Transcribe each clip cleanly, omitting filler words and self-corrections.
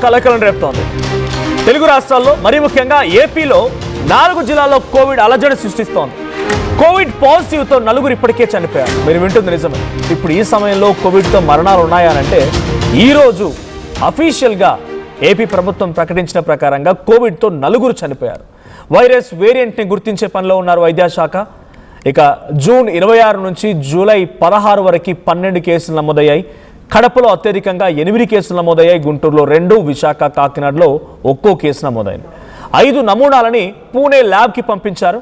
కలకలం రేపుతోంది. తెలుగు రాష్ట్రాల్లో మరీ ముఖ్యంగా ఏపీలో 4 జిల్లాల్లో కోవిడ్ అలజడి సృష్టిస్తోంది. కోవిడ్ పాజిటివ్తో 4 ఇప్పటికే చనిపోయారు. మీరు వింటుంది నిజమే. ఇప్పుడు ఈ సమయంలో కోవిడ్తో మరణాలు ఉన్నాయనంటే ఈరోజు అఫీషియల్గా ఏపీ ప్రభుత్వం ప్రకటించిన ప్రకారంగా కోవిడ్తో 4 చనిపోయారు. వైరస్ వేరియంట్ని గుర్తించే పనిలో ఉన్నారు వైద్యశాఖ. ఇక జూన్ 26 నుంచి జూలై 16 వరకు 12 కేసులు నమోదయ్యాయి. కడపలో అత్యధికంగా 8 కేసులు నమోదయ్యాయి. గుంటూరులో 2, విశాఖ, కాకినాడలో ఒక్కో కేసు నమోదైంది. 5 నమూనాలని పూణే ల్యాబ్కి పంపించారు.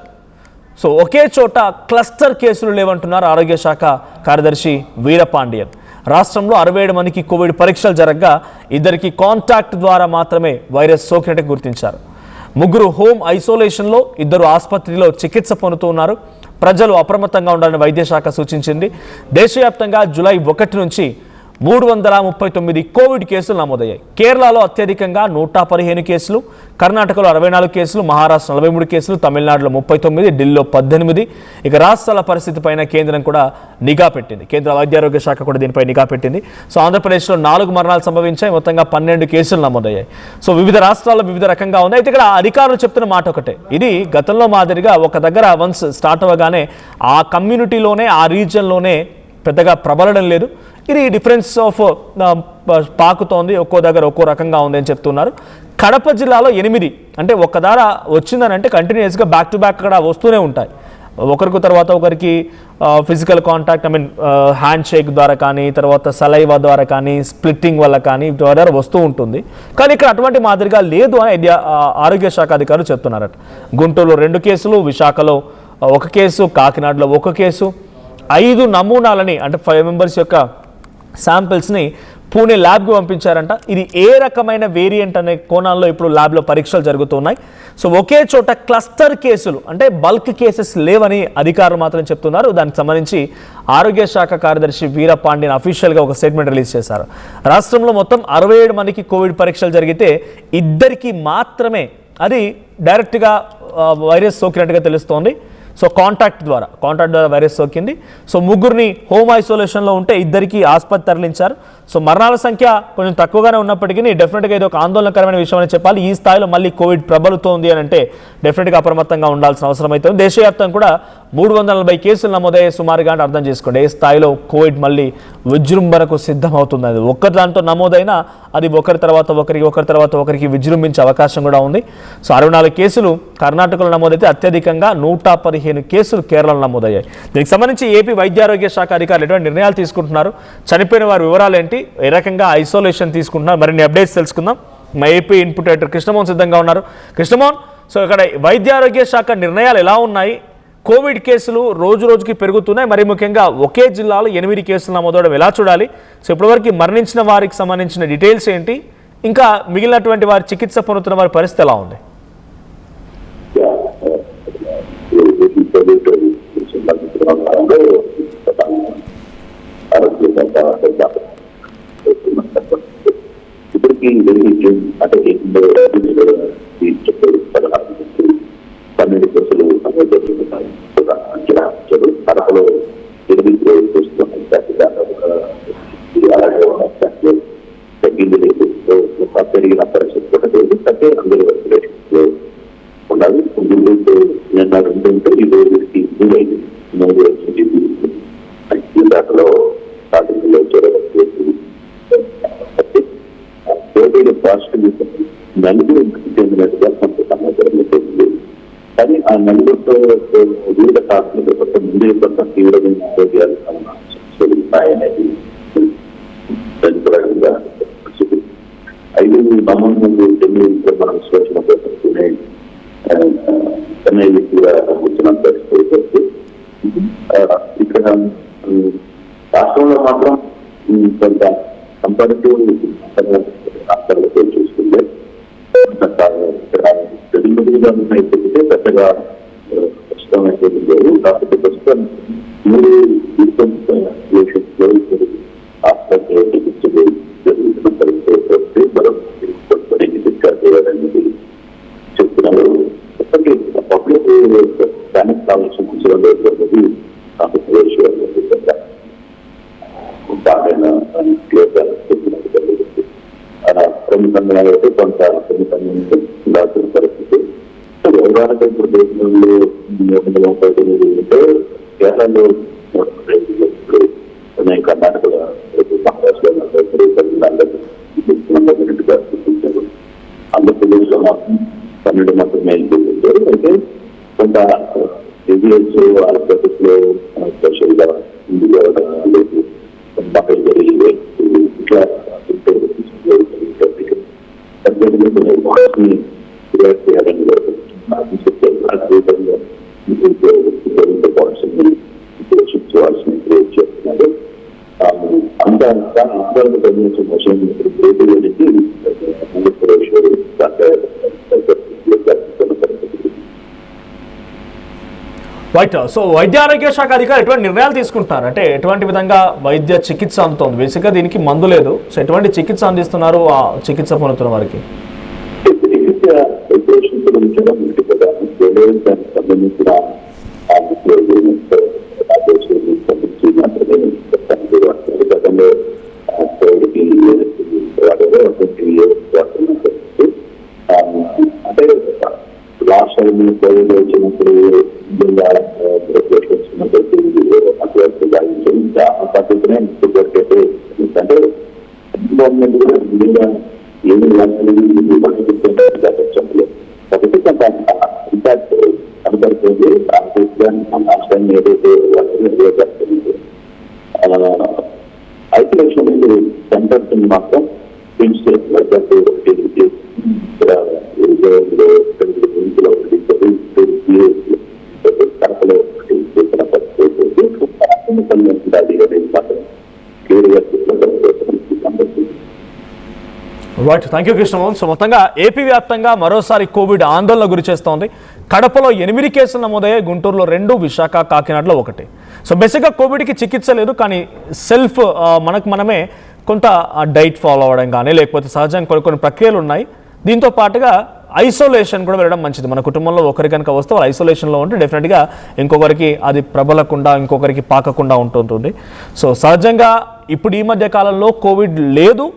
సో ఒకే చోట క్లస్టర్ కేసులు లేవంటున్నారు ఆరోగ్య శాఖ కార్యదర్శి వీరపాండియన్. రాష్ట్రంలో 67 మందికి కోవిడ్ పరీక్షలు జరగగా 2కి కాంటాక్ట్ ద్వారా మాత్రమే వైరస్ సోకినట్టు గుర్తించారు. 3 హోమ్ ఐసోలేషన్లో, 2 ఆసుపత్రిలో చికిత్స పొందుతూ ఉన్నారు. ప్రజలు అప్రమత్తంగా ఉండాలని వైద్యశాఖ సూచించింది. దేశవ్యాప్తంగా జూలై 1 నుంచి 339 కోవిడ్ కేసులు నమోదయ్యాయి. కేరళలో అత్యధికంగా 115 కేసులు, కర్ణాటకలో 64 కేసులు, మహారాష్ట్ర 43 కేసులు, తమిళనాడులో 39, ఢిల్లీలో 18. ఇక రాష్ట్రాల పరిస్థితి పైన కేంద్రం కూడా నిఘా పెట్టింది. కేంద్ర వైద్యారోగ్య శాఖ కూడా దీనిపై నిఘా పెట్టింది. సో ఆంధ్రప్రదేశ్లో 4 మరణాలు సంభవించాయి. మొత్తంగా 12 కేసులు నమోదయ్యాయి. సో వివిధ రాష్ట్రాల్లో వివిధ రకంగా ఉంది. అయితే ఇక్కడ అధికారులు చెప్తున్న మాట ఒకటే, ఇది గతంలో మాదిరిగా ఒక దగ్గర వన్స్ స్టార్ట్ అవ్వగానే ఆ కమ్యూనిటీలోనే ఆ రీజియన్లోనే పెద్దగా ప్రబలడం లేదు. ఇది డిఫరెన్స్ ఆఫ్ పాకుతోంది. ఒక్కో దగ్గర ఒక్కో రకంగా ఉంది అని చెప్తున్నారు. కడప జిల్లాలో 8 అంటే ఒక్క దార వచ్చిందని అంటే కంటిన్యూస్గా బ్యాక్ టు బ్యాక్ అక్కడ వస్తూనే ఉంటాయి. ఒకరికి తర్వాత ఒకరికి ఫిజికల్ కాంటాక్ట్, హ్యాండ్ షేక్ ద్వారా కానీ, తర్వాత సలైవా ద్వారా కానీ, స్ప్లిట్టింగ్ వల్ల కానీ ద్వారా వస్తూ ఉంటుంది. కానీ ఇక్కడ అటువంటి మాదిరిగా లేదు అని ఆరోగ్య శాఖ అధికారులు చెప్తున్నారట. గుంటూరులో 2 కేసులు, విశాఖలో 1 కేసు, కాకినాడలో 1 కేసు, 5 నమూనాలని అంటే 5 మెంబర్స్ యొక్క శాంపిల్స్ని పూణే ల్యాబ్కి పంపించారంట. ఇది ఏ రకమైన వేరియంట్ అనే కోణాల్లో ఇప్పుడు ల్యాబ్లో పరీక్షలు జరుగుతున్నాయి. సో ఒకే చోట క్లస్టర్ కేసులు అంటే బల్క్ కేసెస్ లేవని అధికారులు మాత్రం చెప్తున్నారు. దానికి సంబంధించి ఆరోగ్య శాఖ కార్యదర్శి వీరపాండియన్ అఫీషియల్గా ఒక స్టేట్మెంట్ రిలీజ్ చేశారు. రాష్ట్రంలో మొత్తం 67 మందికి కోవిడ్ పరీక్షలు జరిగితే 2కి మాత్రమే అది డైరెక్ట్గా వైరస్ సోకినట్టుగా తెలుస్తోంది. సో కాంటాక్ట్ ద్వారా వైరస్ సోకింది. సో 3ని హోమ్ ఐసోలేషన్లో ఉంటే 2కి ఆసుపత్రి తరలించారు. సో మరణాల సంఖ్య కొంచెం తక్కువగానే ఉన్నప్పటికీ డెఫినెట్గా ఇది ఒక ఆందోళనకరమైన విషయం అని చెప్పాలి. ఈ స్థాయిలో మళ్ళీ కోవిడ్ ప్రబలుతోంది అని అంటే డెఫినెట్గా అప్రమత్తంగా ఉండాల్సిన అవసరం అయితే ఉంది. దేశవ్యాప్తంగా కూడా 340 కేసులు నమోదయ్యే సుమారుగా అంటే అర్థం చేసుకోండి ఏ స్థాయిలో కోవిడ్ మళ్ళీ విజృంభణకు సిద్ధమవుతుంది. అది ఒక్కరి దాంతో నమోదైనా అది ఒకరి తర్వాత ఒకరికి విజృంభించే అవకాశం కూడా ఉంది. సో 64 కేసులు కర్ణాటకలో నమోదైతే అత్యధికంగా 115 కేసులు కేరళలో నమోదయ్యాయి. దీనికి సంబంధించి ఏపీ వైద్యారోగ్య శాఖ అధికారులు ఎటువంటి నిర్ణయాలు తీసుకుంటున్నారు, చనిపోయిన వారి వివరాలు ఏంటి, ఏ రకంగా ఐసోలేషన్ తీసుకుంటున్నారు, మరిన్ని అప్డేట్స్ తెలుసుకుందాం. మా ఏపీ ఇన్పుట్ ఎడిటర్ కృష్ణమోహన్ సిద్ధంగా ఉన్నారు. కృష్ణమోహన్, సో ఇక్కడ వైద్యారోగ్య శాఖ నిర్ణయాలు ఎలా ఉన్నాయి? కోవిడ్ కేసులు రోజు రోజుకి పెరుగుతున్నాయి. మరి ముఖ్యంగా ఒకే జిల్లాలో 8 కేసులు నమోదవడం ఎలా చూడాలి? సో ఇప్పటివరకు మరణించిన వారికి సంబంధించిన డీటెయిల్స్ ఏంటి, ఇంకా మిగిలినటువంటి వారి చికిత్స పొందుతున్న వారి పరిస్థితి ఎలా ఉంది? ఇప్పటికీ అంటే 12 కేసులు కడపలో 8 కేసులు అలాగే తగ్గింది లేదు. పెరిగిన పరిస్థితి కూడా లేదు. అంటే అందరూ ఉండాలి. నిన్న 2 ఉంటే ఈ రోజుకి 3 వచ్చింది. దాంట్లో స్టార్టింగ్లో కోవిడ్ పాజిటివ్ 4 చెందినట్టుగా కొంత సమాచారం తెలిసింది. కానీ ఆ 4తో వివిధ కారణాలు కొంత ముందే కొంత తీవ్రమైన ఆరోగ్యాలు సమస్యలున్నాయనేది దాని ప్రకారంగా 5 నమూనాలు మనం స్వచ్ఛన చేసుకునే చెన్నై కూడా వచ్చిన పరిస్థితి. ఇక్కడ రాష్ట్రంలో మాత్రం కొంత కంపారిటివ్ రాష్ట్రాలతో చూసుకుంటే తెలుగుగా అయితే పెద్దగా ప్రస్తుతం అయితే లేదు. కాకపోతే ప్రస్తుతం 3 ఆసుపత్రిలో చికిత్సలు జరుగుతున్న పరిస్థితి మరొకటి డిశ్చార్జ్ చేయాలనేది చెప్తున్నారు. పబ్లిక్ దానికి కావాల్సిన కూర్చోవడం లేదు. ఆంధ్రప్రదేశ్ బాగా క్లియర్గా చెప్పినట్టు ప్రముఖంగా కాబట్టి కొంత ఉండాల్సిన పరిస్థితి. వ్యవహారంగా ఇప్పుడు దేశంలో 339 ఉంటే కేరళలో కర్ణాటకలో మహారాష్ట్రలో ఆంధ్రప్రదేశ్ లో మాత్రం 12 మాత్రమే ఉంటారు. అయితే కొంత రివ్యూస్ ఆంధ్రప్రదేశ్లో స్పెషల్ గా లేదు ఇట్లా చేయాలని చేస్తున్నారు. అంత ఆంధ్రానికి సంబంధించిన విషయం ఆంధ్రప్రదేశ్ రైట్. సో వైద్య ఆరోగ్య శాఖ అధికారులు ఎటువంటి నిర్ణయాలు తీసుకుంటున్నారు అంటే ఎటువంటి విధంగా వైద్య చికిత్స అందుతోంది? బేసిక్గా దీనికి మందు లేదు. సో ఎటువంటి చికిత్స అందిస్తున్నారు ఆ చికిత్స పొందుతున్న వారికి? సంబంధించిన గతంలో అంటే లాస్ట్ టైం కోవిడ్ వచ్చినప్పుడు పద్ధతినే అంటే గవర్నమెంట్ కూడా ఏమి కాబట్టి కొంత ఇంపాక్ట్ కనబడుతుంది. లాస్ట్ టైం ఏదైతే ఐసోలేషన్ సెంటర్స్ మాత్రం కడపలో right. Thank you Krishnamohan. So మొత్తంగా ఏపీ వ్యాప్తంగా మరోసారి కోవిడ్ ఆందోళన గురి చేస్తోంది. కడపలో 8 కేసులు నమోదయ్యాయి, గుంటూరులో 2, విశాఖ కాకినాడలో 1. సో బేసిక్గా కోవిడ్కి చికిత్స లేదు, కానీ సెల్ఫ్ మనమే కొంత డైట్ ఫాలో అవ్వడం కానీ లేకపోతే సహజంగా కొన్ని ప్రక్రియలు ఉన్నాయి. దీంతో పాటుగా ఐసోలేషన్ కూడా వెళ్ళడం మంచిది. మన కుటుంబంలో ఒకరి కనుక వస్తే వాళ్ళు ఐసోలేషన్లో ఉంటే డెఫినెట్గా ఇంకొకరికి అది ప్రబలకుండా ఇంకొకరికి పాకకుండా ఉంటుంటుంది. సో సహజంగా ఇప్పుడు ఈ మధ్య కాలంలో కోవిడ్ లేదు,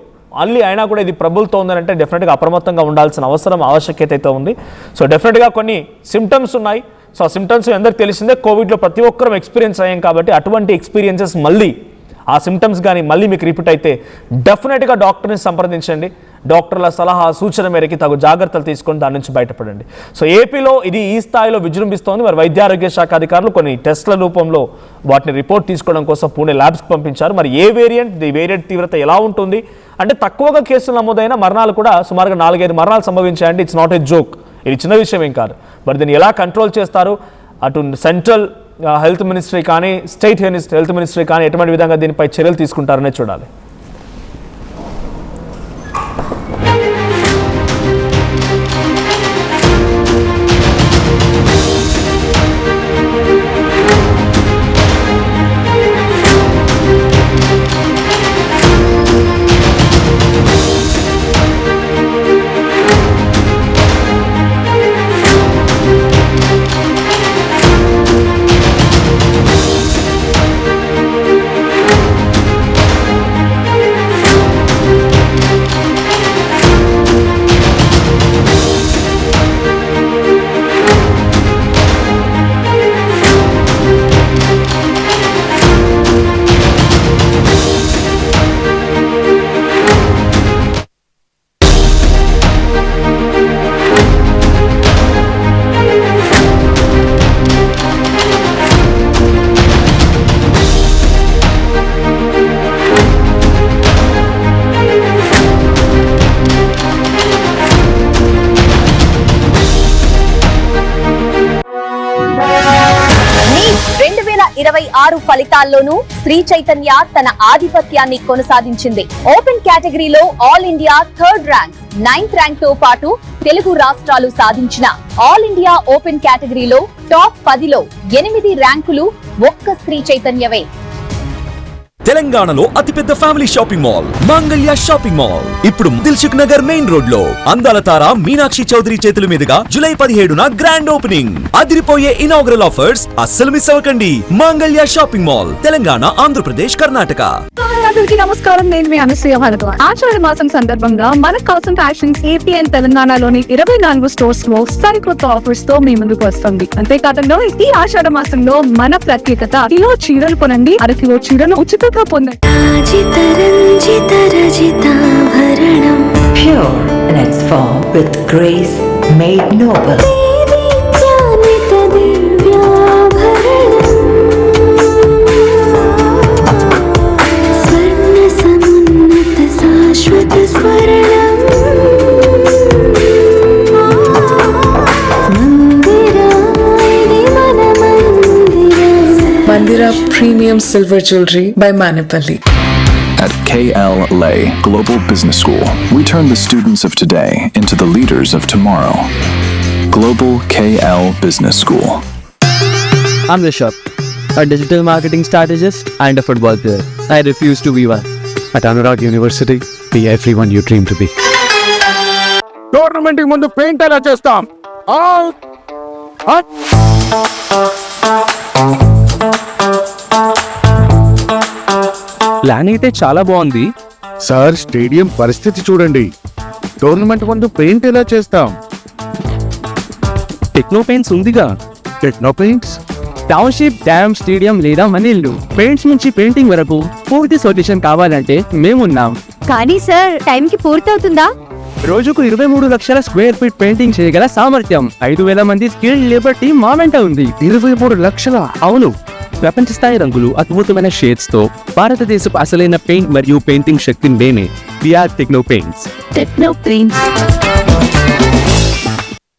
మళ్ళీ అయినా కూడా ఇది ప్రబలుతోందని అంటే డెఫినెట్గా అప్రమత్తంగా ఉండాల్సిన ఆవశ్యకత అయితే ఉంది. సో డెఫినెట్గా కొన్ని సిమ్టమ్స్ ఉన్నాయి. సో ఆ సిమ్టమ్స్ అందరికీ తెలిసిందే, కోవిడ్లో ప్రతి ఒక్కరం ఎక్స్పీరియన్స్ అయ్యాం కాబట్టి అటువంటి ఎక్స్పీరియన్సెస్ మళ్ళీ ఆ సిమ్టమ్స్ కానీ మళ్ళీ మీకు రిపీట్ అయితే డెఫినెట్గా డాక్టర్ని సంప్రదించండి. డాక్టర్ల సలహా సూచన మేరకు తగు జాగ్రత్తలు తీసుకొని దాని నుంచి బయటపడండి. సో ఏపీలో ఇది ఈ స్థాయిలో విజృంభిస్తోంది. మరి వైద్య ఆరోగ్య శాఖ అధికారులు కొన్ని టెస్ట్ల రూపంలో వాటిని రిపోర్ట్ తీసుకోవడం కోసం పూణే ల్యాబ్స్కి పంపించారు. మరి ఏ వేరియంట్, ఈ వేరియంట్ తీవ్రత ఎలా ఉంటుంది అంటే తక్కువగా కేసులు నమోదైన మరణాలు కూడా సుమారుగా 4-5 మరణాలు సంభవించాయంటే ఇట్స్ నాట్ ఏ జోక్. ఇది చిన్న విషయం ఏం కాదు. మరి దీన్ని ఎలా కంట్రోల్ చేస్తారు? అటు సెంట్రల్ హెల్త్ మినిస్ట్రీ కానీ స్టేట్ హెల్త్ మినిస్ట్రీ కానీ ఎటువంటి విధంగా దీనిపై చర్యలు తీసుకుంటారనే చూడాలి. ఫలితాల్లోనూ శ్రీ చైతన్య తన ఆధిపత్యాన్ని కొనసాగించింది. ఓపెన్ కేటగిరీలో all India 3rd rank, 9th rank తో పాటు తెలుగు రాష్ట్రాలు సాధించిన ఆల్ ఇండియా ఓపెన్ కేటగిరీలో టాప్ 10లో 8 ర్యాంకులు ఒక్క శ్రీ చైతన్యవే. తెలంగాణలో అతిపెద్ద family shopping mall Mangalya shopping mall ఇప్పుడు దిల్సుఖ్ నగర్ మెయిన్ రోడ్ లో అందాల తార మీనాక్షి చౌదరి చేతుల మీదుగా జూలై 17న గ్రాండ్ ఓపెనింగ్. అదిరిపోయే ఇనాగ్రల్ ఆఫర్స్ అస్సలు మిస్ అవ్వకండి. Mangalya shopping mall, Telangana, Andhra Pradesh, Karnataka. అందరికీ నమస్కారం. నేను మీ అనసూయ భారద్వాజ్. ఆషాఢ మాసం సందర్భంగా మన కాసం ఫ్యాషన్స్ ఏపీ అండ్ తెలంగాణలోని 24 స్టోర్స్ లో సరికొత్త ఆఫర్స్ తో మీ ముందుకు వస్తుంది. అంతేకాకుండా ఈ ఆషాఢ మాసంలో మన ప్రత్యేకత కిలో చీరలు కొనండి, అరకిలో చీరలు ఉచితంగా పొందండి. Pure in its form with grace made noble. Mandira Premium Silver Jewelry by Manipali. At KL Lay Global Business School, we turn the students of today into the leaders of tomorrow. Global KL Business School. I'm Rishabh, a digital marketing strategist and a football player. I refuse to be one. At Anurag University, be everyone you dream to be. Tournament ముందు paint ఎలా చేస్తాం? Plan అయితే చాలా బాగుంది. Sir, stadium పరిస్థితి చూడండి. Tournament ముందు paint ఎలా చేస్తాం? టెక్నో పెయింట్స్ ఉందిగా. Techno paints, township, dam, stadium లేదా మనీళ్ళు, పెయింట్స్ నుంచి పెయింటింగ్ వరకు పూర్తి సొల్యూషన్ కావాలంటే మేమున్నాం. కానీ సార్, టైం కి పూర్తవుతుందా? రోజుకు 23 లక్షల స్క్వేర్ ఫీట్ పెయింటింగ్ చేయగల సామర్థ్యం, 5,000 మంది స్కిల్డ్ లేబర్ టీం మా వెంట ఉంది. 23 లక్షల? అవును. ప్రపంచ స్థాయి రంగులు, అద్భుతమైన షేడ్స్ తో భారతదేశపు అసలైన పెయింట్ మరియు పెయింటింగ్ శక్తిని నేనే. VR techno paints. Techno paints.